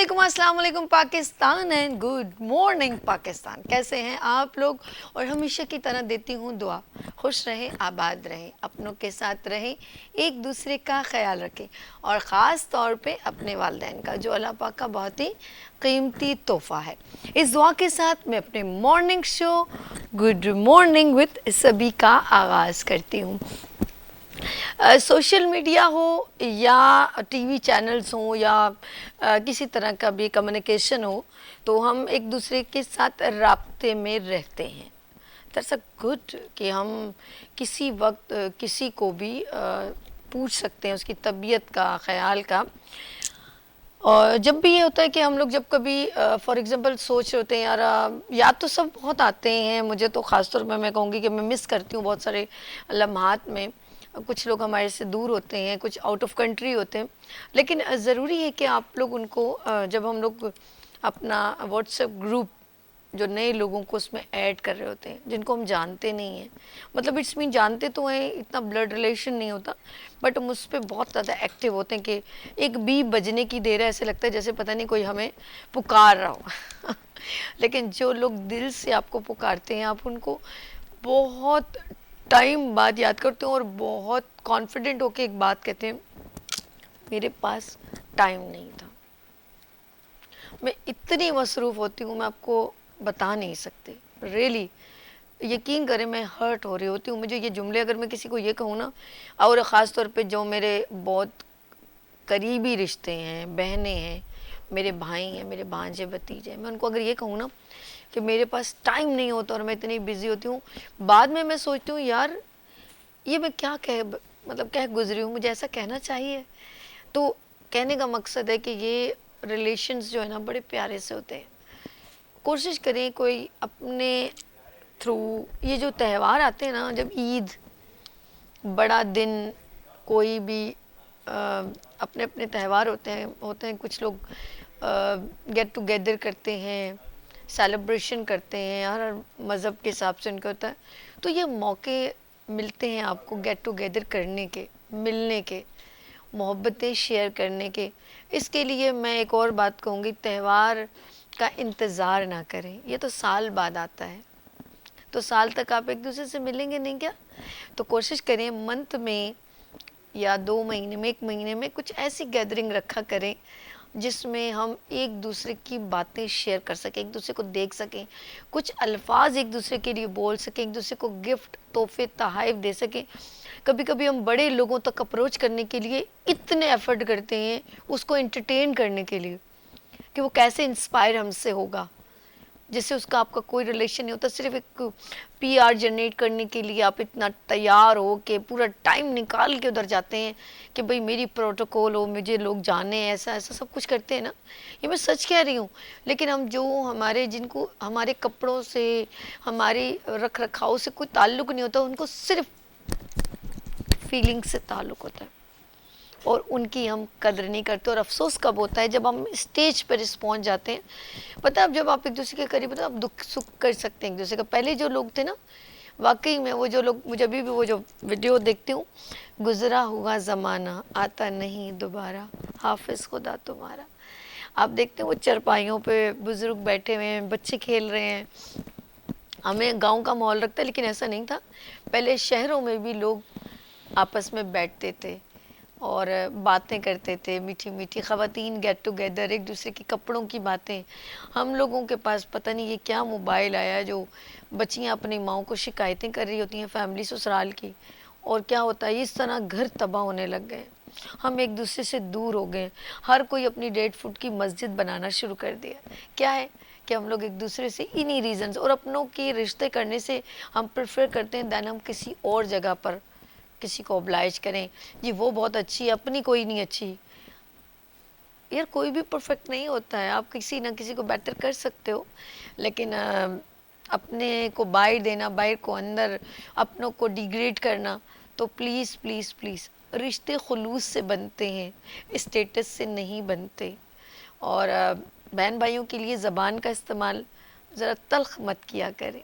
अस्सलाम वालेकुम Pakistan and good morning Pakistan. कैसे हैं आप लोग? और हमेशा की तरह देती हूँ दुआ, खुश रहें, आबाद रहें, अपनों के साथ रहें, एक दूसरे का ख्याल रखें और ख़ास तौर पे अपने वालिदैन का, जो अल्लाह पाक का बहुत ही कीमती तोहफ़ा है। इस दुआ के साथ मैं अपने morning show good morning with सभी का आगाज़ करती हूँ। सोशल मीडिया हो या टीवी चैनल्स हों या किसी तरह का भी कम्युनिकेशन हो, तो हम एक दूसरे के साथ राब्ते में रहते हैं। दैट्स अ गुड कि हम किसी वक्त किसी को भी पूछ सकते हैं उसकी तबीयत का, ख्याल का। और जब भी ये होता है कि हम लोग जब कभी फॉर एग्जांपल सोच रहे होते हैं यार, याद तो सब बहुत आते हैं, मुझे तो ख़ासतौर पे मैं कहूँगी कि मैं मिस करती हूँ बहुत सारे लम्हात में। कुछ लोग हमारे से दूर होते हैं, कुछ आउट ऑफ कंट्री होते हैं, लेकिन ज़रूरी है कि आप लोग उनको जब हम लोग अपना व्हाट्सएप ग्रुप जो नए लोगों को उसमें ऐड कर रहे होते हैं जिनको हम जानते नहीं हैं, मतलब इट्स मीन जानते तो हैं, इतना ब्लड रिलेशन नहीं होता, बट हम उस पर बहुत ज़्यादा एक्टिव होते हैं कि एक बीप बजने की देर है, ऐसे लगता है जैसे पता नहीं कोई हमें पुकार रहा हो लेकिन जो लोग दिल से आपको पुकारते हैं, आप उनको बहुत टाइम बाद याद करते हो और बहुत कॉन्फिडेंट होके एक बात कहते हैं, मेरे पास टाइम नहीं था। मैं इतनी मसरूफ़ होती हूँ, मैं आपको बता नहीं सकती, रियली यकीन करें मैं हर्ट हो रही होती हूँ। मुझे ये जुमले अगर मैं किसी को ये कहूँ ना, और ख़ास तौर पे जो मेरे बहुत करीबी रिश्ते हैं, बहनें हैं, मेरे भाई हैं, मेरे भांजे भतीजे हैं, मैं उनको अगर ये कहूँ ना कि मेरे पास टाइम नहीं होता और मैं इतनी बिज़ी होती हूँ, बाद में मैं सोचती हूँ यार ये मैं क्या कह मतलब कह गुजरी हूँ, मुझे ऐसा कहना चाहिए। तो कहने का मकसद है कि ये रिलेशंस जो है ना बड़े प्यारे से होते हैं। कोशिश करें कोई अपने थ्रू, ये जो त्यौहार आते हैं ना, जब ईद, बड़ा दिन, कोई भी अपने अपने त्यौहार होते हैं कुछ लोग गेट टुगेदर करते हैं, सेलिब्रेशन करते हैं, हर मज़हब के हिसाब से उनका होता है। तो ये मौके मिलते हैं आपको गेट टुगेदर करने के, मिलने के, मोहब्बतें शेयर करने के। इसके लिए मैं एक और बात कहूँगी, त्यौहार का इंतज़ार ना करें, ये तो साल बाद आता है, तो साल तक आप एक दूसरे से मिलेंगे नहीं क्या? तो कोशिश करें मंथ में या 2 महीने में, 1 महीने में कुछ ऐसी गैदरिंग रखा करें जिसमें हम एक दूसरे की बातें शेयर कर सकें, एक दूसरे को देख सकें, कुछ अल्फाज एक दूसरे के लिए बोल सकें, एक दूसरे को गिफ्ट, तोहफे, तोहफ़े दे सकें। कभी कभी हम बड़े लोगों तक अप्रोच करने के लिए इतने एफर्ट करते हैं उसको एंटरटेन करने के लिए कि वो कैसे इंस्पायर हमसे होगा, जिससे उसका आपका कोई रिलेशन नहीं होता, सिर्फ एक पीआर जनरेट करने के लिए आप इतना तैयार हो कि पूरा टाइम निकाल के उधर जाते हैं कि भाई मेरी प्रोटोकॉल हो, मुझे लोग जाने, ऐसा ऐसा सब कुछ करते हैं ना। ये मैं सच कह रही हूँ। लेकिन हम जो हमारे जिनको हमारे कपड़ों से, हमारे रख रखाव से कोई ताल्लुक़ नहीं होता, उनको सिर्फ फीलिंग से ताल्लुक़ होता है और उनकी हम कदर नहीं करते। और अफसोस कब होता है? जब हम स्टेज पर पहुंच जाते हैं। पता है, अब जब आप एक दूसरे के करीब होते हैं, आप दुख सुख कर सकते हैं एक दूसरे का। पहले जो लोग थे ना, वाकई में वो जो लोग, मुझे अभी भी वो जो वीडियो देखती हूँ, गुजरा हुआ ज़माना आता नहीं दोबारा, हाफिज़ खुदा तुम्हारा। आप देखते हैं वो चरपाइयों पे बुज़ुर्ग बैठे हुए हैं, बच्चे खेल रहे हैं। हमें गांव का माहौल रखता है, लेकिन ऐसा नहीं था। पहले शहरों में भी लोग आपस में बैठते थे और बातें करते थे, मीठी मीठी ख़वातीन गेट टुगेदर, एक दूसरे के कपड़ों की बातें। हम लोगों के पास पता नहीं ये क्या मोबाइल आया है, जो बच्चियां अपनी माओ को शिकायतें कर रही होती हैं फैमिली ससुराल की, और क्या होता है, इस तरह घर तबाह होने लग गए। हम एक दूसरे से दूर हो गए, हर कोई अपनी 1.5 फुट की मस्जिद बनाना शुरू कर दिया। क्या है कि हम लोग एक दूसरे से इन्हीं रीज़न्स और अपनों के रिश्ते करने से हम प्रेफर करते हैं दैन हम किसी और जगह पर किसी को ओब्लाइज करें, जी वो बहुत अच्छी है, अपनी कोई नहीं अच्छी। यार कोई भी परफेक्ट नहीं होता है, आप किसी ना किसी को बेटर कर सकते हो, लेकिन अपने को बाहर देना, बाहर को अंदर, अपनों को डिग्रेड करना, तो प्लीज़ प्लीज़ प्लीज़, रिश्ते खुलूस से बनते हैं, स्टेटस से नहीं बनते। और बहन भाइयों के लिए ज़बान का इस्तेमाल ज़रा तल्ख मत किया करें,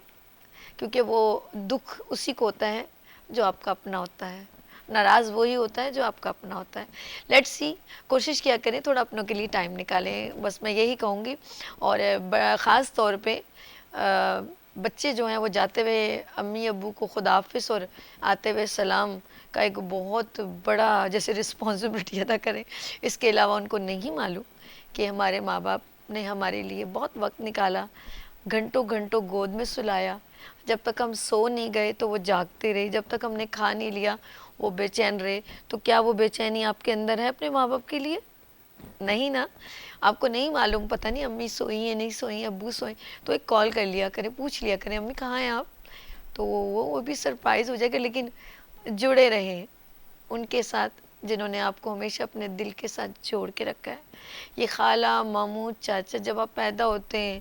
क्योंकि वो दुख उसी को होता है जो आपका अपना होता है। नाराज़ वही होता है जो आपका अपना होता है। लेट्स सी, कोशिश किया करें थोड़ा अपनों के लिए टाइम निकालें, बस मैं यही कहूँगी। और ख़ास तौर पे बच्चे जो हैं वो जाते हुए अम्मी अब्बू को खुदा हाफिज़ और आते हुए सलाम का एक बहुत बड़ा जैसे रिस्पॉन्सिबिलिटी अदा करें। इसके अलावा उनको नहीं मालूम कि हमारे माँ बाप ने हमारे लिए बहुत वक्त निकाला, घंटों घंटों गोद में सुलाया, जब तक हम सो नहीं गए तो वो जागते रहे, जब तक हमने खा नहीं लिया वो बेचैन रहे। तो क्या वो बेचैनी आपके अंदर है अपने माँ बाप के लिए? नहीं ना। आपको नहीं मालूम, पता नहीं अम्मी सोई है नहीं सोई है, अब्बू सोए, तो एक कॉल कर लिया करें, पूछ लिया करें अम्मी कहाँ हैं आप, तो वो भी सरप्राइज़ हो जाएगा। लेकिन जुड़े रहें उनके साथ जिन्होंने आपको हमेशा अपने दिल के साथ जोड़ के रखा है। ये खाला मामू चाचा जब आप पैदा होते हैं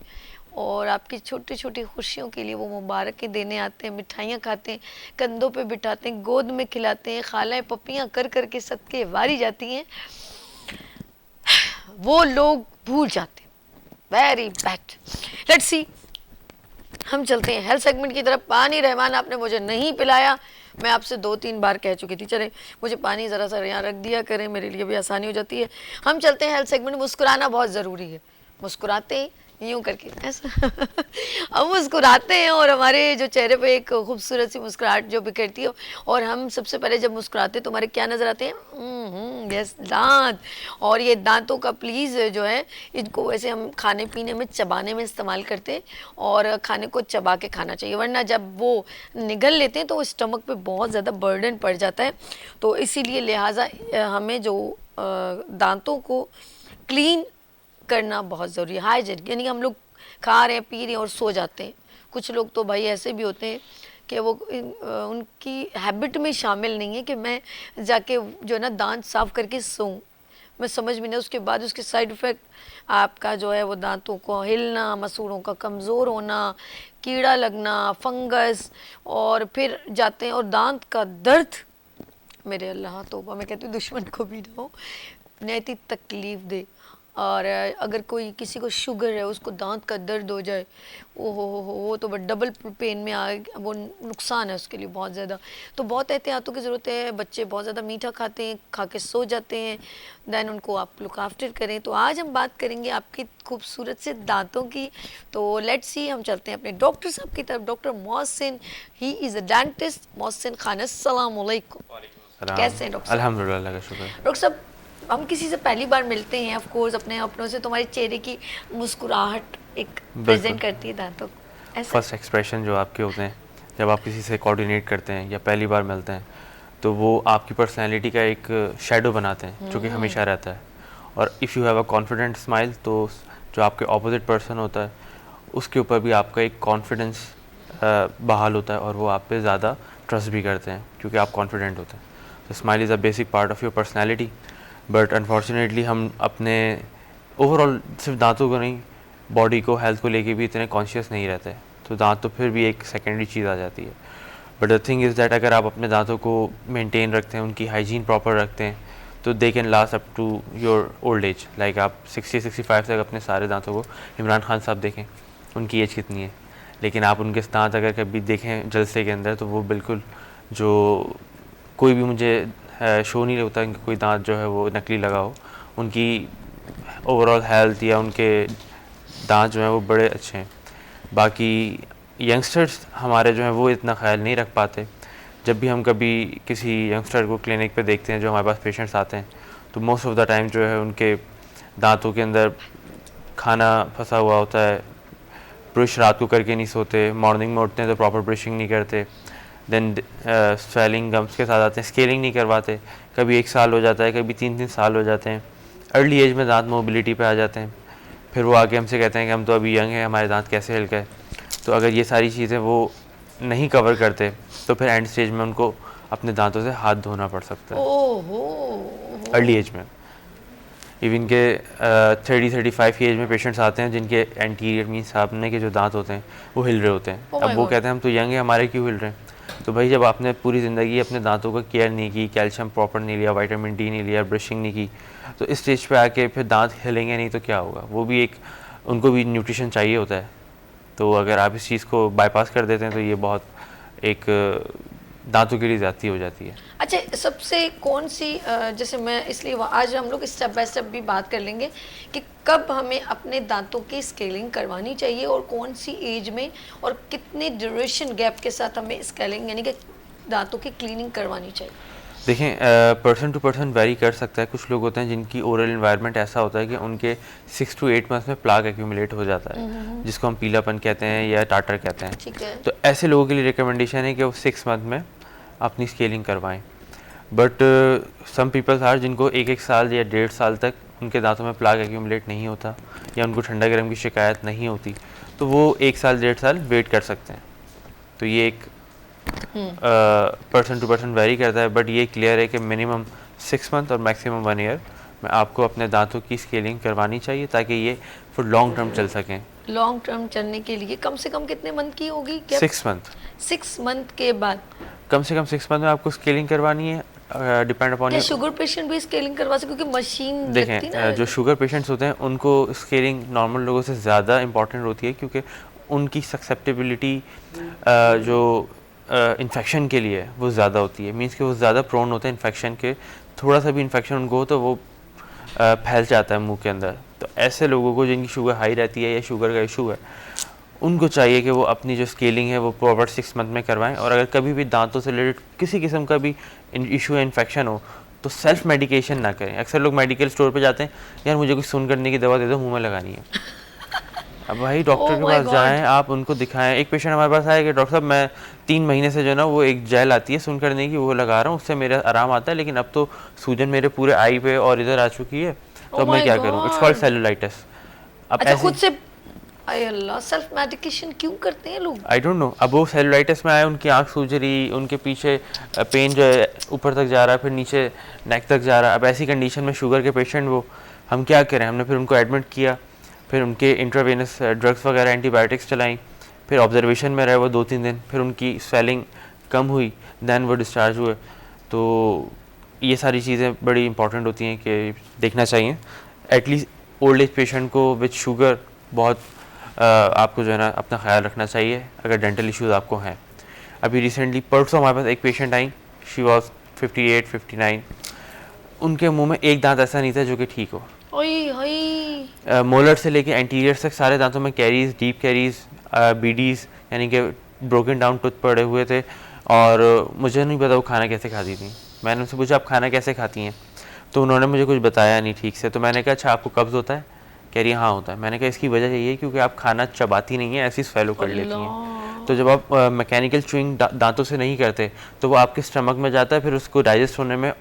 और आपकी छोटी छोटी खुशियों के लिए वो मुबारकें देने आते हैं, मिठाइयाँ खाते हैं, कंधों पे बिठाते हैं, गोद में खिलाते हैं, खालाएँ पपियाँ कर कर के सदके वारी जाती हैं, वो लोग भूल जाते हैं। Very bad. लेट्स सी, हम चलते हैं हेल्थ सेगमेंट की तरफ। पानी रहमान आपने मुझे नहीं पिलाया, मैं आपसे 2-3 बार कह चुकी थी, चले मुझे पानी ज़रा सा यहाँ रख दिया करें, मेरे लिए भी आसानी हो जाती है। हम चलते हैं हेल्थ सेगमेंट। मुस्कुराना बहुत ज़रूरी है, मुस्कुराते हैं यूँ करके ऐसा हम मुस्कुराते हैं और हमारे जो चेहरे पे एक खूबसूरत सी मुस्कुराहट जो बिखरती है। और हम सबसे पहले जब मुस्कुराते हैं तो हमारे क्या नज़र आते हैं? यस, दांत। और ये दांतों का प्लीज़ जो है, इनको वैसे हम खाने पीने में चबाने में इस्तेमाल करते हैं और खाने को चबा के खाना चाहिए, वरना जब वो निगल लेते हैं तो स्टमक पे बहुत ज़्यादा बर्डन पड़ जाता है। तो इसीलिए लिहाजा हमें जो दांतों को क्लीन करना बहुत ज़रूरी है। हाइजीन यानी हम लोग खा रहे हैं पी रहे हैं और सो जाते हैं। कुछ लोग तो भाई ऐसे भी होते हैं कि वो उनकी हैबिट में शामिल नहीं है कि मैं जाके जो है ना दांत साफ़ करके सोऊं। मैं समझ में नहीं, उसके बाद उसके साइड इफ़ेक्ट आपका जो है वो दांतों को हिलना, मसूड़ों का कमज़ोर होना, कीड़ा लगना, फंगस, और फिर जाते हैं और दांत का दर्द, मेरे अल्लाह तौबा, मैं कहती हूँ दुश्मन को भी ना हो, नहायती तकलीफ़ दे। और अगर कोई किसी को शुगर है, उसको दांत का दर्द हो जाए, ओ हो वो तो डबल पेन में आ, वो नुकसान है उसके लिए बहुत ज़्यादा। तो बहुत एहतियातों की ज़रूरत है। बच्चे बहुत ज़्यादा मीठा खाते हैं, खा के सो जाते हैं, दैन उनको आप लुक आफ्टर करें। तो आज हम बात करेंगे आपकी खूबसूरत से दांतों की। तो लेट्स सी, हम चलते हैं अपने डॉक्टर साहब की तरफ। Doctor Mohsin, he is a dentist. Mohsin Khan, अस्सलाम वालेकुम। कैसे हैं डॉक्टर साहब? अल्हम्दुलिल्लाह का शुक्र। डॉक्टर साहब, हम किसी से पहली बार मिलते हैं, ऑफ कोर्स अपने अपनों से, तुम्हारे चेहरे की मुस्कुराहट एक प्रेजेंट करती है दांतों को, ऐसा? फर्स्ट एक्सप्रेशन जो आपके होते हैं जब आप किसी से कोऑर्डिनेट करते हैं या पहली बार मिलते हैं, तो वो आपकी पर्सनैलिटी का एक शेडो बनाते हैं जो कि हमेशा रहता है। और if you have a confident smile, तो जो आपके ऑपोजिट पर्सन होता है उसके ऊपर भी आपका एक कॉन्फिडेंस बहाल होता है और वो आप पे ज़्यादा ट्रस्ट भी करते हैं क्योंकि आप कॉन्फिडेंट होते हैं। तो smile is a basic part of your personality. But unfortunately हम अपने ओवरऑल सिर्फ दांतों को नहीं, बॉडी को, हेल्थ को लेके भी इतने कॉन्शियस नहीं रहते, तो दांत तो फिर भी एक सेकेंडरी चीज़ आ जाती है। But the thing is that अगर आप अपने दांतों को मेंटेन रखते हैं, उनकी हाइजीन प्रॉपर रखते हैं, तो they can last up to your old age. Like आप 60-65 तक अपने सारे दांतों को, इमरान खान साहब देखें, उनकी एज कितनी है, लेकिन आप उनके दांत अगर कभी देखें जलसे के अंदर, तो वो बिल्कुल, जो कोई भी मुझे शो नहीं होता कि कोई दांत जो है वो नकली लगा हो। उनकी ओवरऑल हेल्थ या उनके दांत जो हैं वो बड़े अच्छे हैं। बाकी यंगस्टर्स हमारे जो हैं वो इतना ख्याल नहीं रख पाते। जब भी हम कभी किसी यंगस्टर को क्लिनिक पे देखते हैं, जो हमारे पास पेशेंट्स आते हैं, तो मोस्ट ऑफ द टाइम जो है उनके दांतों के अंदर खाना फंसा हुआ होता है, ब्रश रात को करके नहीं सोते, मॉर्निंग में उठते हैं तो प्रॉपर ब्रशिंग नहीं करते, देन स्वेलिंग गम्स के साथ आते हैं, स्केलिंग नहीं करवाते, कभी 1 साल हो जाता है, कभी 3-3 साल हो जाते हैं, अर्ली एज में दांत मोबिलिटी पे आ जाते हैं। फिर वो आके हमसे कहते हैं कि हम तो अभी यंग हैं, हमारे दांत कैसे हिल गए। तो अगर ये सारी चीज़ें वो नहीं कवर करते, तो फिर एंड स्टेज में उनको अपने दांतों से हाथ धोना पड़ सकता है ओहो, अर्ली एज में। इवन के 30-35 की एज में पेशेंट्स आते हैं जिनके एंटीरियर मीन सामने के जो दांत होते हैं वो हिल रहे होते हैं। Oh अब my वो God. कहते हैं हम तो यंग हैं, हमारे क्यों हिल रहे हैं? तो भाई, जब आपने पूरी ज़िंदगी अपने दांतों का केयर नहीं की, कैल्शियम प्रॉपर नहीं लिया, विटामिन डी नहीं लिया, ब्रशिंग नहीं की, तो इस स्टेज पे आके फिर दांत हिलेंगे नहीं तो क्या होगा? वो भी एक, उनको भी न्यूट्रिशन चाहिए होता है। तो अगर आप इस चीज़ को बाईपास कर देते हैं तो ये बहुत एक दांतों के लिए ज़्यादती हो जाती है। अच्छा, सबसे कौन सी जैसे मैं इसलिए आज हम लोग स्टेप बाय स्टेप भी बात कर लेंगे कि कब हमें अपने दांतों की स्केलिंग करवानी चाहिए और कौन सी एज में और कितने ड्यूरेशन गैप के साथ हमें स्केलिंग यानी कि दांतों की क्लीनिंग करवानी चाहिए। देखें, पर्सन टू पर्सन वेरी कर सकता है। कुछ लोग होते हैं जिनकी ओरल इन्वायरमेंट ऐसा होता है कि उनके 6 to 8 मंथ्स में प्लाक एक्यूमुलेट हो जाता है, जिसको हम पीलापन कहते हैं या टाटर कहते हैं। ठीक है। तो ऐसे लोगों के लिए रिकमेंडेशन है कि वो 6 मंथ में अपनी स्केलिंग करवाएं। बट सम पीपल्स आर जिनको 1 साल या 1.5 साल तक उनके दांतों में प्लाक एक्यूमुलेट नहीं होता या उनको ठंडा गर्म की शिकायत नहीं होती, तो वो 1 साल 1.5 साल वेट कर सकते हैं। तो ये एक पर्सन टू पर्सन वेरी करता है, बट ये क्लियर है कि मिनिमम 6 मंथ और मैक्सिमम 1 ईयर में आपको अपने दांतों की स्केलिंग करवानी चाहिए ताकि ये फॉर लॉन्ग टर्म चल सकें। लॉन्ग टर्म चलने के लिए कम से कम कितने मंथ की होगी? 6 मंथ। 6 मंथ के बाद कम से कम 6 मंथ में आपको स्केलिंग करवानी है। डिपेंड अपॉन क्या शुगर पेशेंट भी स्केलिंग करवा सकते? क्योंकि मशीन लगती देखें, ना। जो शुगर पेशेंट्स होते हैं उनको स्केलिंग नॉर्मल लोगों से ज़्यादा इंपॉर्टेंट होती है, क्योंकि उनकी सक्सेप्टेबिलिटी जो इन्फेक्शन के लिए वो ज़्यादा होती है। मींस कि वो ज़्यादा प्रोन होते हैं इन्फेक्शन के। थोड़ा सा भी इन्फेक्शन उनको हो तो वो फैल जाता है मुंह के अंदर। तो ऐसे लोगों को जिनकी शुगर हाई रहती है या शुगर का इशू है, उनको चाहिए कि वो अपनी जो स्केलिंग है वो प्रॉपर 6 मंथ में करवाएं। और अगर कभी भी दांतों से रिलेटेड किसी किस्म का भी इशू या इन्फेक्शन हो तो सेल्फ मेडिकेशन ना करें। अक्सर लोग मेडिकल स्टोर पे जाते हैं, यार मुझे कुछ सुन करने की दवा दे दो, मुंह में लगानी है। अब भाई डॉक्टर के पास जाएं, आप उनको दिखाएं। एक पेशेंट हमारे पास आया कि डॉक्टर साहब मैं 3 महीने से जो है ना वो एक जेल आती है सुन करने की, वो लगा रहा हूँ, उससे मेरा आराम आता है, लेकिन अब तो सूजन मेरे पूरे आई पे और इधर आ चुकी है, तो अब मैं क्या करूँ? It's called cellulitis. अब अच्छा, खुद से आय अल्लाह, सेल्फ मेडिकेशन क्यों करते हैं लोग? I don't know. अब वो सेलुलाइटिस में आए, उनकी आंख सूज रही, उनके पीछे पेन जो है ऊपर तक जा रहा है, फिर नीचे नेक तक जा रहा है। अब ऐसी कंडीशन में शुगर के पेशेंट वो, हम क्या करें? हमने फिर उनको एडमिट किया, फिर उनके इंट्रावेनस ड्रग्स वगैरह एंटीबायोटिक्स चलाई, फिर ऑब्जर्वेशन में रहे वो 2-3 दिन, फिर उनकी स्वेलिंग कम हुई, दैन वो डिस्चार्ज हुए। तो ये सारी चीज़ें बड़ी इंपॉर्टेंट होती हैं कि देखना चाहिए। एटलीस्ट ओल्ड एज पेशेंट को विद शुगर बहुत आपको जो है ना अपना ख्याल रखना चाहिए अगर डेंटल इश्यूज आपको हैं। अभी रिसेंटली परसों हमारे पास एक पेशेंट आई, शी वॉज 58-59। उनके मुंह में एक दांत ऐसा नहीं था जो कि ठीक हो। मोलर से लेके एंटीरियर तक सारे दांतों में कैरीज, डीप कैरीज, बीडीज यानी कि ब्रोकन डाउन टूथ पड़े हुए थे। और मुझे नहीं पता वो खाना कैसे खाती थी। मैंने उनसे पूछा आप खाना कैसे खाती हैं, तो उन्होंने मुझे कुछ बताया नहीं ठीक से। तो मैंने कहा अच्छा आपको कब्ज़ होता है? कह रही हाँ होता है। मैंने कहा इसकी वजह यही है क्योंकि आप खाना चबाती नहीं है, ऐसी स्वेलो कर लेती हैं। तो जब आप मैकेनिकल च्यूइंग दांतों से नहीं करते तो वो आपके स्टमक में जाता है, फिर उसको डाइजेस्ट होने में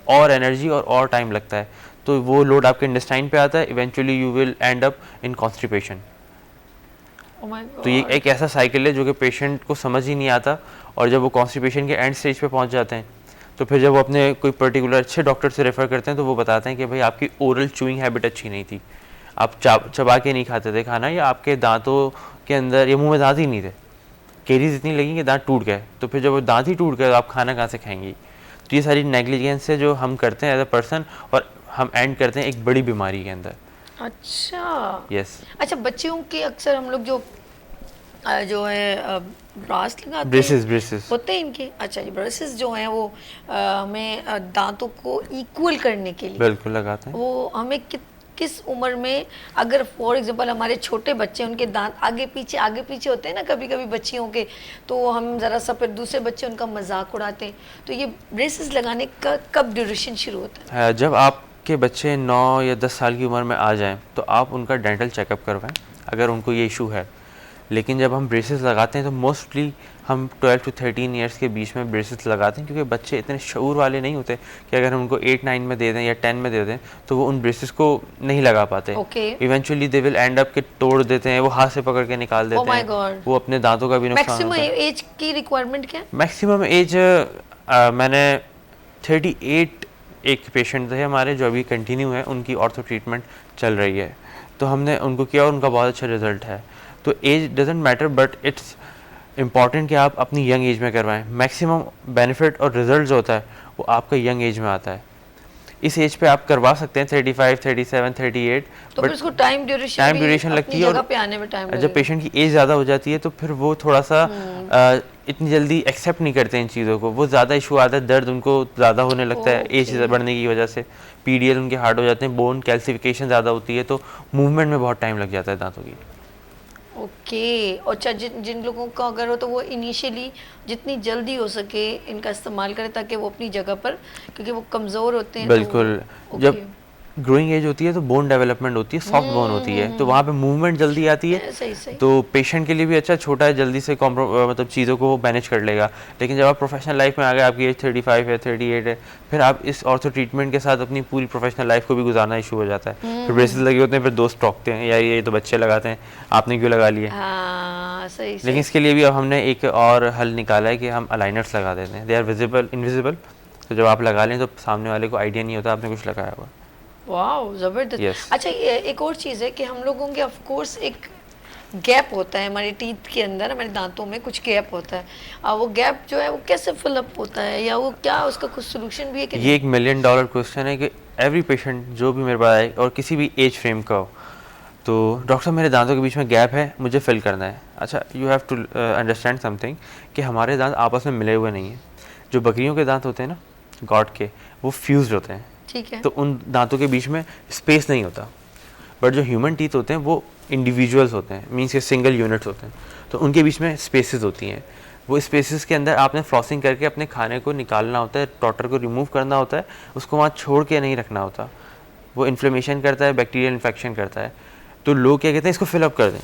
और एनर्जी और टाइम लगता है, तो वो लोड आपके इंटेस्टाइन पे आता है। Eventually you will and up in constipation. तो ये एक ऐसा साइकिल है जो कि पेशेंट को समझ ही नहीं आता, और जब वो कॉन्स्टिपेशन के एंड स्टेज पे पहुंच जाते हैं तो फिर जब वो अपने कोई पर्टिकुलर अच्छे डॉक्टर से रेफ़र करते हैं तो वो बताते हैं कि भाई आपकी ओरल च्यूइंग हैबिट अच्छी नहीं थी, आप चबा के नहीं खाते थे खाना, या आपके दांतों के अंदर या मुंह में दांत ही नहीं थे, कैरीज इतनी लगी कि दांत टूट गए। तो फिर जब वो दांत ही टूट गए तो आप खाना कहाँ से खाएंगी? तो ये सारी नेग्लिजेंस है जो हम करते हैं एज अ पर्सन, और हम एंड करते हैं एक बड़ी बीमारी के अंदर। अच्छा यस। अच्छा, बच्चियों के अक्सर हम लोग जो है ब्रास लगाते ब्रेसेस होते हैं इनके। अच्छा जी, ब्रेसेस जो हैं वो हमें दांतों को इक्वल करने के लिए बिल्कुल लगाते हैं। वो हमें किस उम्र में, अगर फॉर एग्जांपल हमारे छोटे बच्चे उनके दांत आगे पीछे होते हैं ना कभी कभी बच्चियों के, तो हम ज़रा सा फिर दूसरे बच्चे उनका मजाक उड़ाते हैं, तो ये ब्रेसेस लगाने का कब ड्यूरेशन शुरू होता है? जब आपके बच्चे 9 या 10 साल की उम्र में आ जाएं तो आप उनका डेंटल चेकअप करवाएं अगर उनको ये इशू है। लेकिन जब हम ब्रेसेस लगाते हैं तो मोस्टली हम 12 to 13 ईयर्स के बीच में ब्रेसेस लगाते हैं, क्योंकि बच्चे इतने शऊर वाले नहीं होते कि अगर हम उनको 8-9 में दे दें या 10 में दे दें तो वो उन ब्रेसेस को नहीं लगा पाते। Eventually they will and up के तोड़ देते हैं, वो हाथ से पकड़ के निकाल देते हैं, वो अपने दांतों का भी नुकसान होता है। मैक्सिमम एज की रिक्वायरमेंट क्या है? मैक्सिमम एज मैंने 38 एक पेशेंट थे हमारे जो अभी कंटिन्यू है, उनकी ऑर्थो ट्रीटमेंट चल रही है, तो हमने उनको किया और उनका बहुत अच्छा रिजल्ट है। तो age doesn't matter, but it's important कि आप अपनी यंग एज में करवाएं। मैक्सिमम बेनिफिट और रिजल्ट जो होता है वो आपका यंग एज में आता है। इस एज पे आप करवा सकते हैं 35, 37, 38, तो फिर उसको टाइम ड्यूरेशन लगती है। और जगह पे आने में टाइम जब पेशेंट की एज ज़्यादा हो जाती है तो फिर वो थोड़ा सा इतनी जल्दी एक्सेप्ट नहीं करते इन चीज़ों को, वो ज़्यादा इशू आता है, दर्द उनको ज़्यादा होने लगता है एज बढ़ने की वजह से, पीडीएल उनके हार्ड हो जाते हैं, बोन कैल्सिफिकेशन ज़्यादा होती है, तो मूवमेंट में बहुत टाइम लग जाता है दांतों की। ओके। और अच्छा, जिन जिन लोगों का अगर हो तो वो इनिशियली जितनी जल्दी हो सके इनका इस्तेमाल करें ताकि वो अपनी जगह पर, क्योंकि वो कमज़ोर होते हैं। बिल्कुल, तो जब ग्रोइंग एज होती है तो बोन डेवलपमेंट होती है, सॉफ्ट बोन होती है, तो वहाँ पे मूवमेंट जल्दी आती है, सही सही। तो पेशेंट के लिए भी अच्छा, छोटा है, जल्दी से मतलब चीज़ों को वो मैनेज कर लेगा। लेकिन जब आप प्रोफेशनल लाइफ में आ गए, आपकी एज 35 है, 38 है, फिर आप इस ऑर्थो ट्रीटमेंट के साथ अपनी पूरी प्रोफेशनल लाइफ को भी गुजारना इशू हो जाता है। फिर ब्रेसेस लगे होते हैं, फिर दोस्त टोकते हैं यार ये तो बच्चे लगाते हैं, आपने क्यों लगा लिए। हाँ सही लेकिन सही। इसके लिए भी अब हमने एक और हल निकाला है कि हम अलाइनर्स लगा देते हैं, दे आर विजिबल इनविजिबल, तो जब आप लगा लें तो सामने वाले को आइडिया नहीं होता आपने कुछ लगाया हुआ। वाह ज़बरदस्त। Yes. अच्छा, एक और चीज़ है कि हम लोगों के ऑफ कोर्स एक गैप होता है हमारे टीथ के अंदर, हमारे दांतों में कुछ गैप होता है। वो गैप जो है वो कैसे फिलअप होता है, या वो क्या उसका कुछ सोल्यूशन भी है कि ये एक $1 मिलियन क्वेश्चन है कि एवरी पेशेंट जो भी मेरे पास आए और किसी भी एज फ्रेम का हो, तो डॉक्टर साहब मेरे दांतों के बीच में गैप है, मुझे फिल करना है। अच्छा, you have to understand something कि हमारे दांत आपस में मिले हुए नहीं हैं। जो बकरियों के दांत होते हैं ना, गॉड के, वो फ्यूज्ड होते हैं, ठीक है। तो उन दांतों के बीच में स्पेस नहीं होता। बट जो ह्यूमन टीथ होते हैं वो इंडिविजुअल्स होते हैं, मीन्स के सिंगल यूनिट्स होते हैं, तो उनके बीच में स्पेसेस होती हैं। वो स्पेसेस के अंदर आपने फ्लॉसिंग करके अपने खाने को निकालना होता है, टॉटर को रिमूव करना होता है, उसको वहाँ छोड़ के नहीं रखना होता। वो इन्फ्लेमेशन करता है, बैक्टीरियल इन्फेक्शन करता है। तो लोग क्या कहते हैं, इसको फिलअप कर दें।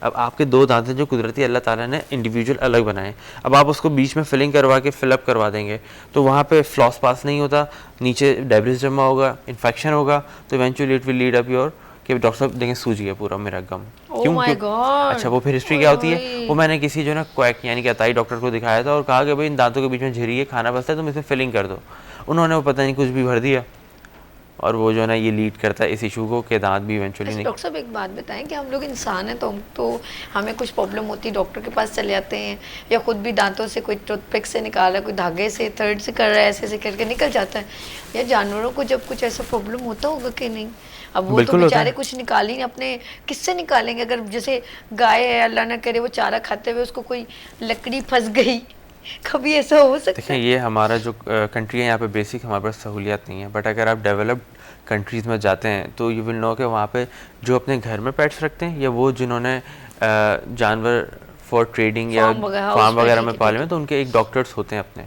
अब आपके दो दांत हैं जो कुदरती अल्लाह ताला ने इंडिविजुअल अलग बनाए, अब आप उसको बीच में फिलिंग करवा के फिलअप करवा देंगे तो वहाँ पे फ्लॉस पास नहीं होता, नीचे डेब्रिस जमा होगा, इन्फेक्शन होगा, तो eventually it will lead up your कि डॉक्टर साहब देखें सूज गया पूरा मेरा गम। Oh my God. अच्छा, वो फिर हिस्ट्री क्या होती है, वो मैंने किसी जो ना क्वैक यानी कि अताई डॉक्टर को दिखाया था और कहा कि भाई इन दांतों के बीच में झिरी है, खाना बचता है, तुम इसमें फिलिंग कर दो। उन्होंने वो पता नहीं कुछ भी भर दिया और वो जो है ना ये लीड करता है इस इशू को कि दांत भी इवेंचुअली नहीं। डॉक्टर साहब एक बात बताएं कि हम लोग इंसान हैं तो हमें कुछ प्रॉब्लम होती है, डॉक्टर के पास चले जाते हैं, या खुद भी दांतों से कोई टूथपिक से निकाल रहा है, कोई धागे से थर्ड से कर रहा है, ऐसे ऐसे करके निकल जाता है। या जानवरों को जब कुछ ऐसा प्रॉब्लम होता होगा कि नहीं? अब वो तो बेचारे कुछ निकाल ही नहीं, अपने किससे निकालेंगे? अगर जैसे गाय है, अल्लाह ना करे वो चारा खाते हुए उसको कोई लकड़ी फंस गई, कभी ऐसा हो सकता है? देखिए, ये हमारा जो कंट्री है यहाँ पे बेसिक हमारे पास सहूलियात नहीं है, बट अगर आप डेवलप्ड कंट्रीज़ में जाते हैं तो यू विल नो कि वहाँ पे जो अपने घर में पेट्स रखते हैं या वो जिन्होंने जानवर फॉर ट्रेडिंग या फार्म वगैरह में पाले हैं, तो उनके एक डॉक्टर्स होते हैं अपने,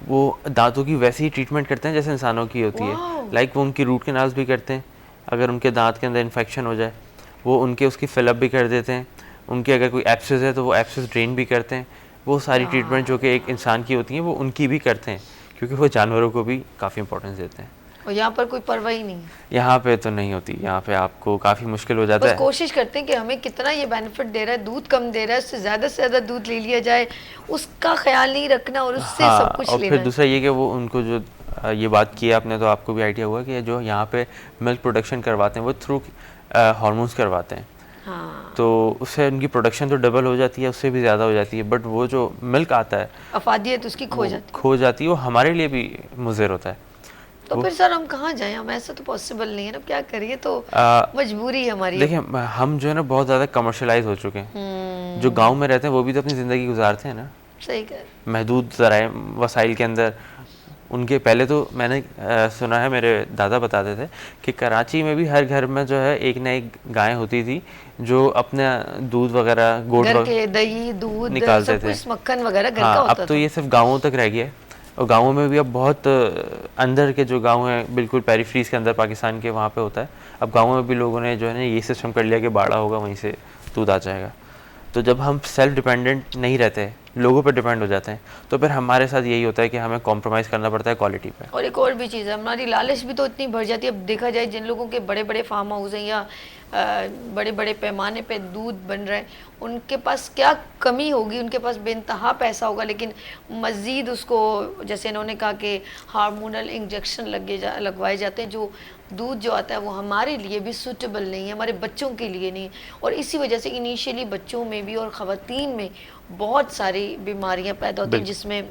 वो दांतों की वैसे ही ट्रीटमेंट करते हैं जैसे इंसानों की होती है। लाइक वो उनकी रूट कैनाल्स भी करते हैं, अगर उनके दांत के अंदर इन्फेक्शन हो जाए वो उनके उसकी फिलअप भी कर देते हैं, उनके अगर कोई एब्सेस है तो वो एब्सेस ड्रेन भी करते हैं। वो सारी ट्रीटमेंट जो कि एक इंसान की होती हैं वो उनकी भी करते हैं, क्योंकि वो जानवरों को भी काफ़ी इंपॉर्टेंस देते हैं। और यहाँ पर कोई परवाह ही नहीं है? यहाँ पे तो नहीं होती, यहाँ पे आपको काफ़ी मुश्किल हो जाता है। कोशिश करते हैं कि हमें कितना ये बेनिफिट दे रहा है, दूध कम दे रहा है, उससे ज़्यादा दूध ले लिया जाए, उसका ख्याल नहीं रखना और उससे सब कुछ और लेना। फिर दूसरा ये कि वो उनको जो ये बात की आपने तो आपको भी आइडिया हुआ कि जो यहाँ पे मिल्क प्रोडक्शन करवाते हैं वो थ्रू हार्मोन्स करवाते हैं। हाँ। तो उससे उनकी प्रोडक्शन तो डबल हो जाती है, उससे भी ज़्यादा हो जाती है, बट वो जो मिल्क आता है अफादियत उसकी खो जाती है, वो हमारे लिए भी मुज़र होता है। तो फिर सर हम कहाँ जाएं? हम ऐसा तो पॉसिबल नहीं है ना, क्या करिए, तो मजबूरी है हमारी। देखिए, हम जो है ना बहुत ज़्यादा कमर्शलाइज हो चुके हैं। जो गांव में रहते हैं वो भी तो अपनी ज़िंदगी गुजारते हैं ना, सही कह, महदूद ज़राए वसाइल के अंदर। उनके पहले तो मैंने सुना है, मेरे दादा बताते थे कि कराची में भी हर घर में जो है एक ना एक गाय होती थी जो अपना दूध वगैरह, गोट वगैरह, दही दूध निकालते थे, मक्खन वगैरह घर का होता था। अब तो ये सिर्फ गाँवों तक रह गया, और गाँवों में भी अब बहुत अंदर के जो गाँव हैं बिल्कुल पेरिफेरीज के अंदर पाकिस्तान के, वहाँ पे होता है। अब गाँवों में भी लोगों ने जो है ना ये सिस्टम कर लिया कि बाड़ा होगा वहीं से दूध आ जाएगा। तो जब हम सेल्फ डिपेंडेंट नहीं रहते, लोगों पर डिपेंड हो जाते हैं, तो फिर हमारे साथ यही होता है कि हमें कॉम्प्रोमाइज़ करना पड़ता है क्वालिटी पे। और एक और भी चीज़ है, हमारी लालच भी तो इतनी बढ़ जाती है। अब देखा जाए जिन लोगों के बड़े बड़े फार्म हाउस हैं या बड़े बड़े पैमाने पे दूध बन रहा है, उनके पास क्या कमी होगी? उनके पास बेइंतहा पैसा होगा, लेकिन मज़ीद उसको, जैसे इन्होंने कहा कि हार्मोनल इंजेक्शन लगवाए जाते हैं, जो दूध जो आता है वो हमारे लिए भी सूटेबल नहीं है, हमारे बच्चों के लिए नहीं। और इसी वजह से इनिशियली बच्चों में भी और ख़वातीन में बहुत सारी बीमारियां पैदा होती हैं, जिसमें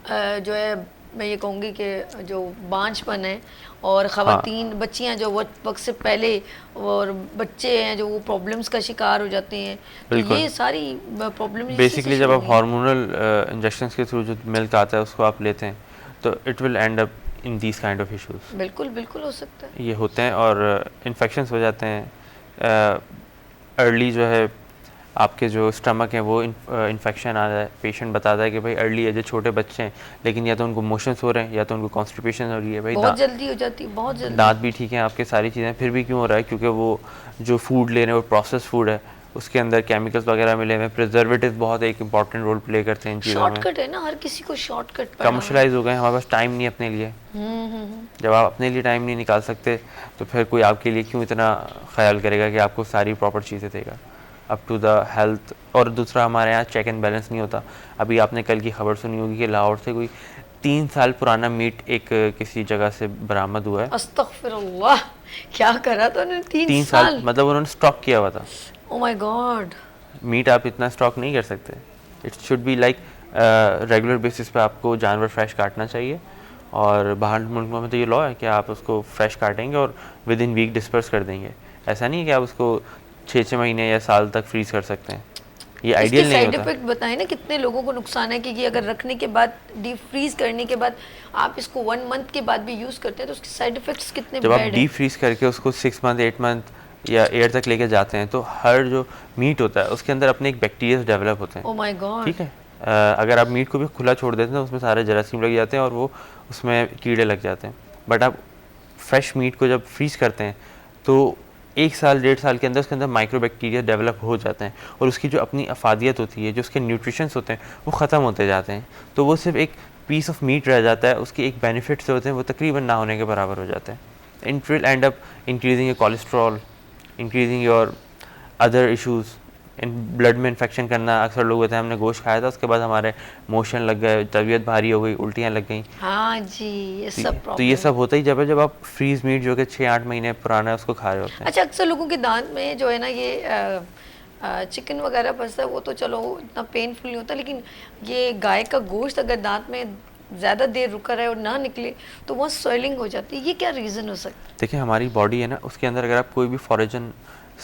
जो है मैं ये कहूँगी कि जो बांझपन है और ख़वातीन बच्चियां जो वक्त से पहले और बच्चे हैं जो वो प्रॉब्लम्स का शिकार हो जाते हैं, तो बिल्कुल। ये सारी प्रॉब्लम बेसिकली जब आप हार्मोनल इंजेक्शंस के थ्रू जो मिल्क आता है उसको आप लेते हैं तो it will and up in these kind of issues. बिल्कुल बिल्कुल हो सकता है। ये होते हैं और इन्फेक्शंस हो जाते हैं अर्ली जो है आपके जो स्टमक है वो इन्फेक्शन आ रहा है, पेशेंट बताता है कि भाई अर्ली एज छोटे बच्चे हैं लेकिन या तो उनको मोशंस हो रहे हैं या तो उनको कॉन्स्टिपेशन हो रही है, भाई बहुत जल्दी हो जाती है, बहुत जल्दी। दांत भी ठीक है आपके, सारी चीज़ें, फिर भी क्यों हो रहा है? क्योंकि वो जो फूड ले रहे हैं वो प्रोसेस फूड है, उसके अंदर केमिकल्स वगैरह मिले हुए हैं, प्रिजर्वेटिव बहुत एक इंपॉर्टेंट रोल प्ले करते हैं इन चीज़ों में। शॉर्टकट है ना, हर किसी को शॉर्टकट कमर्शलाइज हो गए, हमारे पास टाइम नहीं अपने लिए। जब आप अपने लिए टाइम नहीं निकाल सकते तो फिर कोई आपके लिए क्यों इतना ख्याल करेगा कि आपको सारी प्रॉपर चीज़ें देगा अप टू द हेल्थ। और दूसरा हमारे यहाँ चेक एंड बैलेंस नहीं होता। अभी आपने कल की खबर सुनी होगी कि लाहौर से कोई 3 साल पुराना मीट एक किसी जगह से बरामद हुआ है। अस्तगफिरुल्लाह, क्या करा था उन्होंने 3 साल? मतलब उन्होंने स्टॉक किया हुआ था। Oh my God. मीट आप इतना स्टॉक नहीं कर सकते। It should be like regular basis पे आपको जानवर फ्रेश काटना चाहिए और बाहर मुल्कों में तो ये लॉ है कि आप उसको फ्रेश काटेंगे और विद इन वीक डिस्पर्स कर देंगे। ऐसा नहीं है कि आप उसको 6 महीने या साल तक फ्रीज कर सकते हैं, ये आइडियल नहीं होता। साइड इफेक्ट बताएं ना, कितने लोगों को नुकसान है कि ये अगर रखने के बाद डीप फ्रीज करने के बाद आप इसको 1 मंथ के बाद भी यूज करते हैं तो उसके साइड इफेक्ट्स कितने जब बैड आप हैं। डीप फ्रीज करके उसको 6 मंथ 8 मंथ या 8 तक लेके जाते हैं तो हर जो मीट होता है उसके अंदर अपने एक बैक्टीरिया डेवलप होते हैं। Oh my God. ठीक है, अगर आप मीट को भी खुला छोड़ देते हैं तो उसमें सारे जरासीम लग जाते हैं और वो उसमें कीड़े लग जाते हैं। बट आप फ्रेश मीट को जब फ्रीज करते हैं तो 1 साल 1.5 साल के अंदर उसके अंदर माइक्रो बैक्टीरिया डेवलप हो जाते हैं और उसकी जो अपनी अफादियत होती है, जो उसके न्यूट्रिशंस होते हैं वो ख़त्म होते जाते हैं। तो वो सिर्फ एक पीस ऑफ मीट रह जाता है, उसके एक बेनिफिट्स होते हैं वो तकरीबन ना होने के बराबर हो जाते हैं। It will and up increasing your cholesterol, increasing your other issues, in blood में इन्फेक्शन करना। अक्सर लोग होते हैं हमने गोश्त खाया था उसके बाद हमारे मोशन लग गए, तबीयत भारी हो गई, उल्टियाँ लग गई। हाँ जी, ये सब तो ये सब होता ही जब आप फ्रीज मीट जो कि 6-8 महीने पुराना है उसको खा रहे होते हैं। अच्छा, अक्सर लोगों के दांत में जो है ना ये चिकन वगैरह फंसता है वो तो चलो इतना पेनफुल नहीं होता, लेकिन ये गाय का गोश्त अगर दांत में ज़्यादा देर रुका रहे और ना निकले तो वहाँ स्वेलिंग हो जाती है। ये क्या रीज़न हो सकता है? देखिए हमारी बॉडी है ना, उसके अंदर अगर आप कोई भी फॉरेजन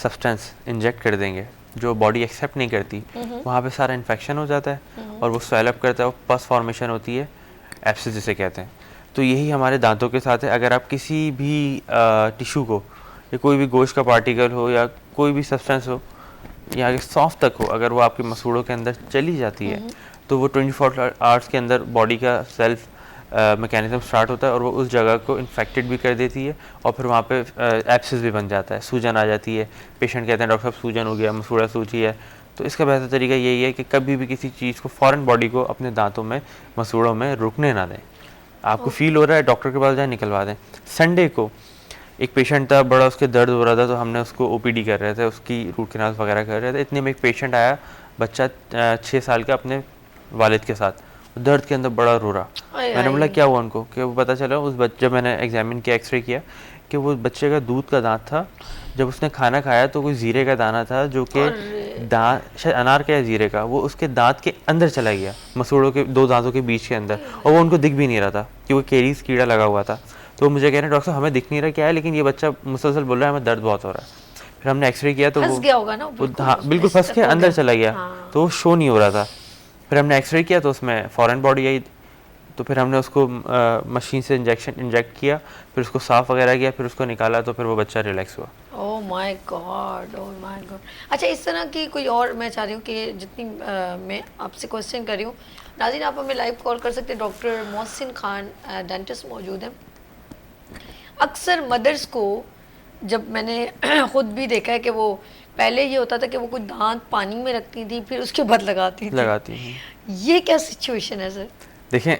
सब्सटेंस इंजेक्ट कर देंगे जो बॉडी एक्सेप्ट नहीं करती, वहाँ पे सारा इन्फेक्शन हो जाता है और वो स्वेलअप करता है, वो पस फॉर्मेशन होती है, एब्सेस जिसे कहते हैं। तो यही हमारे दांतों के साथ है। अगर आप किसी भी टिश्यू को या कोई भी गोश्त का पार्टिकल हो या कोई भी सब्सटेंस हो या सॉफ्ट तक हो, अगर वो आपके मसूड़ों के अंदर चली जाती है तो वो 24 आवर्स के अंदर बॉडी का सेल्फ मैकेनिज्म स्टार्ट होता है और वो उस जगह को इन्फेक्टेड भी कर देती है और फिर वहाँ पे एब्सेस भी बन जाता है, सूजन आ जाती है। पेशेंट कहते हैं डॉक्टर साहब सूजन हो गया, मसूड़ा सूजी है। तो इसका बेहतर तरीका यही है कि कभी भी किसी चीज़ को फ़ौरन बॉडी को अपने दांतों में मसूड़ों में रुकने ना दें। आपको फील हो रहा है डॉक्टर के पास जाए, निकलवा दें। संडे को एक पेशेंट था, बड़ा उसके दर्द हो रहा था तो हमने उसको ओपीडी कर रहे थे, उसकी रूट कैनाल वगैरह कर रहे थे। इतने में एक पेशेंट आया, बच्चा 6 साल का, अपने वालिद के साथ, दर्द के अंदर बड़ा रो रहा। मैंने बोला क्या हुआ उनको, कि वो पता चला उस बच्चे, जब मैंने एग्जामिन किया, एक्सरे किया, कि वो बच्चे का दूध का दांत था। जब उसने खाना खाया तो कोई जीरे का दाना था जो कि दांत, शायद अनार का या जीरे का, वो उसके दांत के अंदर चला गया, मसूड़ों के 2 दांतों के बीच के अंदर, और वो उनको दिख भी नहीं रहा था कि वो कैरीज कीड़ा लगा हुआ था। तो मुझे कह रहे हैं डॉक्टर साहब हमें दिख नहीं रहा क्या है, लेकिन ये बच्चा मुसलसल बोल रहा है हमें दर्द बहुत हो रहा है। फिर हमने एक्सरे किया तो फंस गया होगा ना, हाँ बिल्कुल फंस के अंदर चला गया। तो वो शो नहीं हो रहा था। फिर हमने एक्सरे किया तो उसमें फॉरेन बॉडी आई। तो फिर हमने उसको मशीन से इंजेक्ट किया, फिर उसको साफ़ वगैरह किया, फिर उसको निकाला, तो फिर वो बच्चा रिलैक्स हुआ। Oh my God, oh my God. अच्छा, इस तरह की कोई और, मैं चाह रही हूँ कि जितनी मैं आपसे क्वेश्चन कर रही हूँ, नाज़रीन आप हमें लाइव कॉल कर सकते हैं। डॉक्टर मोहसिन खान डेंटिस्ट मौजूद हैं। अक्सर मदर्स को, जब मैंने खुद भी देखा है कि वो पहले ये होता था कि वो कोई दांत पानी में रखती थी फिर उसके बाद लगाती थी। ये क्या सिचुएशन है सर? देखें,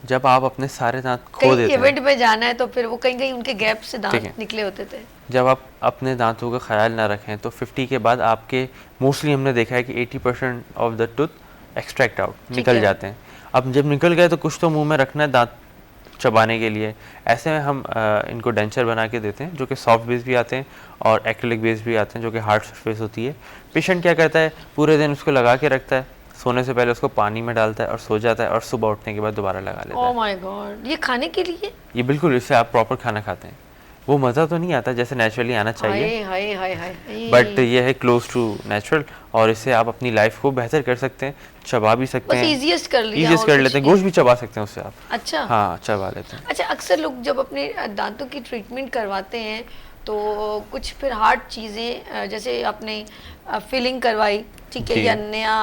जब आप अपने सारे दांत खो देते हैं, इवेंट में जाना है तो फिर वो कहीं उनके गैप से दांत निकले होते थे। जब आप अपने दांतों का ख्याल ना रखें तो 50 के बाद आपके मोस्टली हमने देखा है कि 80% of the tooth extract out, निकल जाते हैं। अब जब निकल गए तो कुछ तो मुंह में रखना है दांत चबाने के लिए। ऐसे में हम इनको डेंचर बना के देते हैं, जो कि सॉफ्ट बेस भी आते हैं और एक्रिलिक बेस भी आते हैं, जो कि हार्ड सरफेस होती है। पेशेंट क्या करता है, पूरे दिन उसको लगा के रखता है, सोने से पहले उसको पानी में डालता है और सो जाता है और सुबह उठने के बाद दोबारा लगा लेता ओह है। माय गॉड, ये खाने के लिए? ये बिल्कुल, इससे आप प्रॉपर खाना खाते हैं। वो मज़ा तो नहीं आता जैसे नेचुरली आना चाहिए, हाय हाय हाय हाय। बट ये है क्लोज टू नेचुरल, और इससे आप अपनी लाइफ को बेहतर कर सकते हैं, चबा भी सकते बस हैं, इजीएस्ट कर लिया ईजिएस्ट और कर कुछ लेते हैं, नहीं। गोश्त भी चबा सकते हैं उससे आप। अच्छा हाँ, चबा लेते हैं। अच्छा, अक्सर लोग जब अपने दांतों की ट्रीटमेंट करवाते हैं तो कुछ फिर हार्ड चीज़ें, जैसे आपने फिलिंग करवाई, ठीक है, जी। या नया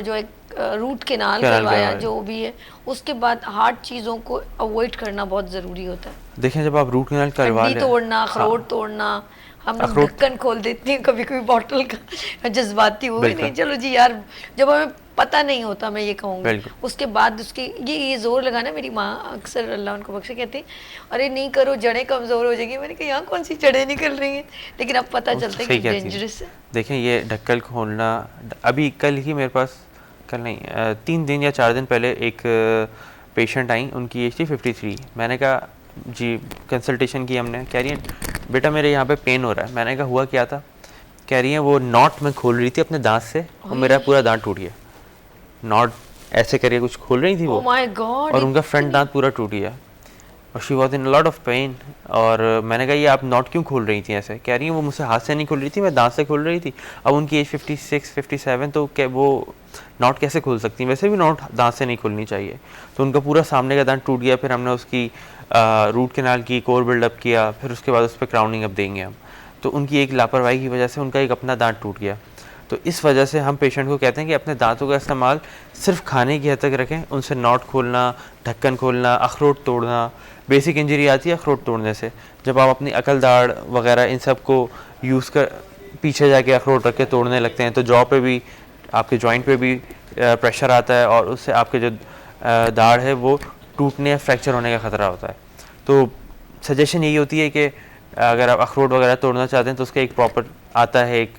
जो एक रूट कैनाल कैनाल करवाया, करवाया। जो भी है, उसके बाद हार्ड चीज़ों को अवॉइड करना बहुत ज़रूरी होता है। देखें, जब आप रूट कैनाल करवा हड्डी लें, तोड़ना, हाँ, अखरोट तोड़ना, हम लोग अखरोट- ढक्कन खोल देते हैं कभी कभी बॉटल का, जज्बाती वो भी बिल्कुल। नहीं, चलो जी यार, जब हमें पता नहीं होता, मैं ये कहूँगी, बिल्कुल। उसके बाद उसकी ये जोर लगाना, मेरी माँ अक्सर, अल्लाह उनको बख्शे, कहती अरे नहीं करो, जड़ें कमज़ोर हो जाएगी। मैंने कहा यहाँ कौन सी जड़ें निकल रही हैं, लेकिन अब पता चलता है सही कि कहती हैं। डेंजरस है। देखें, ये ढक्कन खोलना, अभी कल ही मेरे पास, कल नहीं, 3 दिन या 4 दिन पहले एक पेशेंट आई, उनकी एज थी 53। मैंने कहा जी, कंसल्टेशन की हमने, कह रही है बेटा मेरे यहाँ पे पेन हो रहा है। मैंने कहा हुआ क्या था? कह रही है वो नॉट में खोल रही थी अपने दांत से और मेरा पूरा दांत टूट गया। नॉट ऐसे करके कुछ खोल रही थी वो, ओह माय गॉड, और उनका फ्रंट दांत पूरा टूट गया और she was in lot of pain. और मैंने कहा ये आप नॉट क्यों खोल रही थी ऐसे? कह रही है वो मुझसे हाथ से नहीं खोल रही थी, मैं दांत से खोल रही थी। अब उनकी एज 56 57, तो क्या वो नॉट कैसे खोल सकती हैं? वैसे भी नॉट दांत से नहीं खोलनी चाहिए। तो उनका पूरा सामने का दांत टूट गया। फिर हमने उसकी रूट कैनाल की, कोर बिल्डअप किया, फिर उसके बाद उस पर क्राउनिंग अब देंगे हम। तो उनकी एक लापरवाही की वजह से उनका एक अपना दांत टूट गया। तो इस वजह से हम पेशेंट को कहते हैं कि अपने दांतों का इस्तेमाल सिर्फ खाने की हद तक रखें, उनसे नॉट खोलना, ढक्कन खोलना, अखरोट तोड़ना, बेसिक इंजरी आती है अखरोट तोड़ने से। जब आप अपनी अकल दाढ़ वगैरह इन सब को यूज़ कर पीछे जाके अखरोट रख के तोड़ने लगते हैं, तो जॉ पे भी, आपके जॉइंट पे भी प्रेशर आता है और उससे आपके जो दाढ़ है वो टूटने या फ्रैक्चर होने का ख़तरा होता है। तो सजेशन यही होती है कि अगर आप अखरोट वगैरह तोड़ना चाहते हैं तो उसका एक प्रॉपर आता है, एक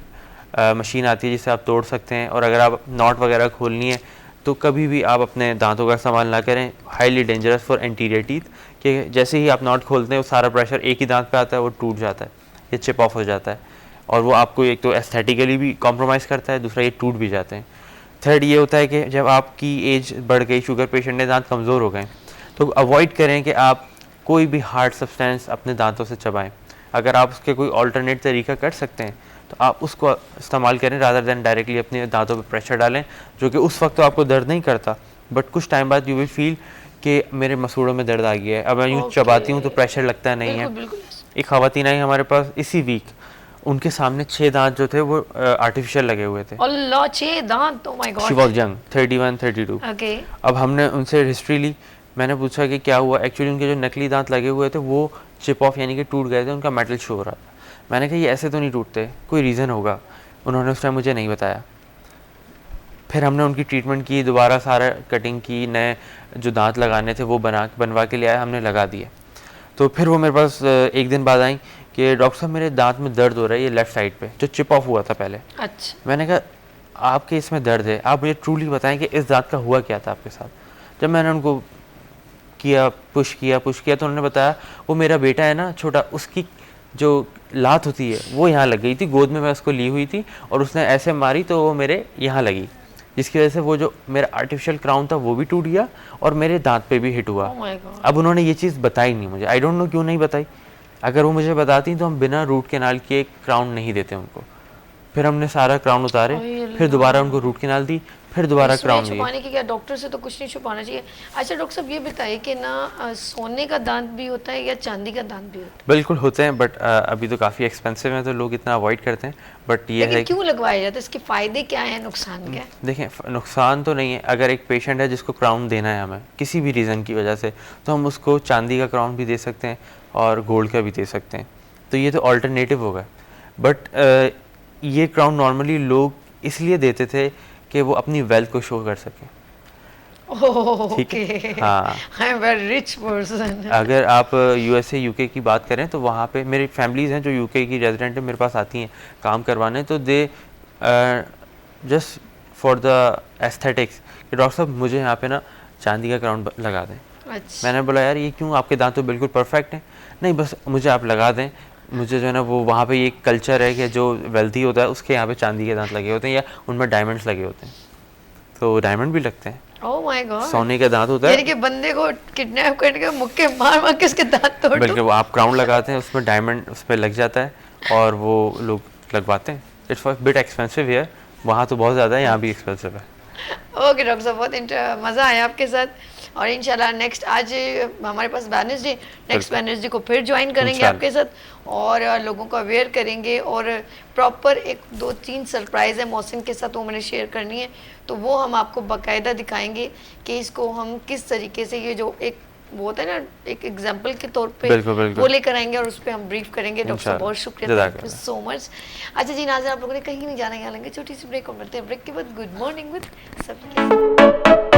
मशीन आती है जिससे आप तोड़ सकते हैं। और अगर आप नॉट वगैरह खोलनी है तो कभी भी आप अपने दांतों का इस्तेमाल ना करें। Highly dangerous for anterior teeth, कि जैसे ही आप नॉट खोलते हैं वो सारा प्रेशर एक ही दांत पे आता है, वो टूट जाता है, ये चिप ऑफ हो जाता है, और वो आपको एक तो एस्थेटिकली भी कॉम्प्रोमाइज़ करता है, दूसरा ये टूट भी जाते हैं। थर्ड ये होता है कि जब आपकी एज बढ़ गई, शुगर पेशेंट ने, दांत कमज़ोर हो गए, तो अवॉइड करें कि आप कोई भी हार्ड सब्सटेंस अपने दांतों से चबाएं। अगर आप उसके कोई ऑल्टरनेट तरीका कर सकते हैं तो आप उसको इस्तेमाल करें, रादर देन डायरेक्टली अपने दांतों पे प्रेशर डालें, जो कि उस वक्त तो आपको दर्द नहीं करता, बट कुछ टाइम बाद यू विल फील कि मेरे मसूड़ों में दर्द आ गया है। अब मैं यूँ चबाती हूँ तो प्रेशर लगता नहीं है। बिल्कुल। एक ख़वातीन आई हमारे पास इसी वीक, उनके सामने 6 दांत जो थे वो आर्टिफिशियल लगे हुए थे। अल्लाह, 6 दांत, oh my she God. Was young, 31 32। Okay. अब हमने उनसे हिस्ट्री ली, मैंने पूछा कि क्या हुआ। एक्चुअली उनके जो नकली दांत लगे हुए थे वो चिप ऑफ यानी कि टूट गए थे, उनका मेटल शो हो रहा था। मैंने कहा ये ऐसे तो नहीं टूटते, कोई रीज़न होगा। उन्होंने उस टाइम मुझे नहीं बताया। फिर हमने उनकी ट्रीटमेंट की, दोबारा सारा कटिंग की, नए जो दांत लगाने थे वो बनवा के ले आए, हमने लगा दिए। तो फिर वो मेरे पास एक दिन बाद आई कि डॉक्टर साहब मेरे दांत में दर्द हो रहा है, ये लेफ़्ट साइड पे जो चिप ऑफ हुआ था पहले। अच्छा। मैंने कहा आपके इसमें दर्द है, आप मुझे ट्रूली बताएं कि इस दांत का हुआ क्या था आपके साथ। जब मैंने उनको पुश किया तो उन्होंने बताया वो मेरा बेटा है ना छोटा, उसकी जो लात होती है वो यहाँ लग गई थी, गोद में मैं उसको ली हुई थी और उसने ऐसे मारी तो वो मेरे यहाँ लगी, जिसकी वजह से वो जो मेरा आर्टिफिशियल क्राउन था वो भी टूट गया और मेरे दांत पे भी हिट हुआ। Oh my God. अब उन्होंने ये चीज़ बताई नहीं मुझे, आई डोंट नो क्यों नहीं बताई। अगर वो मुझे बताती तो हम बिना रूट कैनाल के क्राउन नहीं देते उनको। फिर हमने सारा क्राउन उतारे, फिर दोबारा उनको रूट कैनाल दी, फिर दोबारा इसमें क्राउन दिया। छुपाने की क्या, डॉक्टर से तो कुछ नहीं छुपाना चाहिए। अच्छा डॉक्टर साहब ये बताइए कि ना सोने का दांत भी होता है या चांदी का दांत भी होता बिल्कुल होते हैं, बट अभी तो काफ़ी एक्सपेंसिव है तो लोग इतना अवॉइड करते हैं। बट है, ये लेकिन है क्यों लगवाया जाता है, इसके फायदे क्या हैं, नुकसान क्या है? देखें नुकसान तो नहीं है। अगर एक पेशेंट है जिसको क्राउन देना है हमें किसी भी रीज़न की वजह से, तो हम उसको चांदी का क्राउन भी दे सकते हैं और गोल्ड का भी दे सकते हैं, तो ये तो अल्टरनेटिव होगा। बट ये क्राउन नॉर्मली लोग इसलिए देते थे कि वो अपनी वेल्थ को शो कर सकें। ठीक ओके, है, हाँ। I am very rich person. अगर आप यूएसए यूके की बात करें तो वहाँ पे मेरी फैमिलीज़ हैं जो यूके की रेजिडेंट है, मेरे पास आती हैं काम करवाने, तो they just for the aesthetics कि डॉक्टर साहब मुझे यहाँ पे ना चांदी का क्राउन लगा दें। अच्छा। मैंने बोला यार ये क्यों, आपके दांत तो बिल्कुल परफेक्ट हैं। नहीं बस मुझे आप लगा दें, मुझे जो है ना वो वहाँ पे ये कल्चर है कि जो वेल्थी होता है उसके यहाँ पे चांदी के दांत लगे होते हैं या उनमें डायमंड्स लगे होते हैं। तो डायमंड भी लगते हैं। ओह माय गॉड, सोने का दांत होता यानी है, कि बंदे को किडनैप करके मुक्के मार मार के उसके दांत तोड़ बल्कि दो। वो आप क्राउन लगाते हैं उसमें डायमंड उस पर लग जाता है और वो लोग लगवाते हैं। इट्स बिट एक्सपेंसिव हियर, वहाँ तो बहुत ज़्यादा है, यहाँ भी एक्सपेंसिव है। ओके डॉक्टर साहब, बहुत मज़ा आया आपके साथ। और इंशाल्लाह नेक्स्ट, आज हमारे पास वेडनेसडे, नेक्स्ट वेडनेसडे को फिर ज्वाइन करेंगे इंशाल्लाह। आपके साथ और लोगों को अवेयर करेंगे। और प्रॉपर एक 2-3 सरप्राइज़ है मोहसिन के साथ, वो मैंने शेयर करनी है, तो वो हम आपको बाकायदा दिखाएंगे कि इसको हम किस तरीके से, ये जो एक वो होता है ना, एक एग्जाम्पल के तौर पे बिल्कुल, बिल्कुल। वो लेकर आएंगे और उस पर हम ब्रीफ करेंगे। डॉक्टर साहब इंशाल्लाह। बहुत शुक्रिया, थैंक यू जज़ाकल्लाह। So much. अच्छा जी नाज़रीन, आप लोगों ने कहीं नहीं जाना, यहाँ लेंगे छोटी सी ब्रेक और मिलते हैं ब्रेक के बाद गुड मॉर्निंग विद सबके।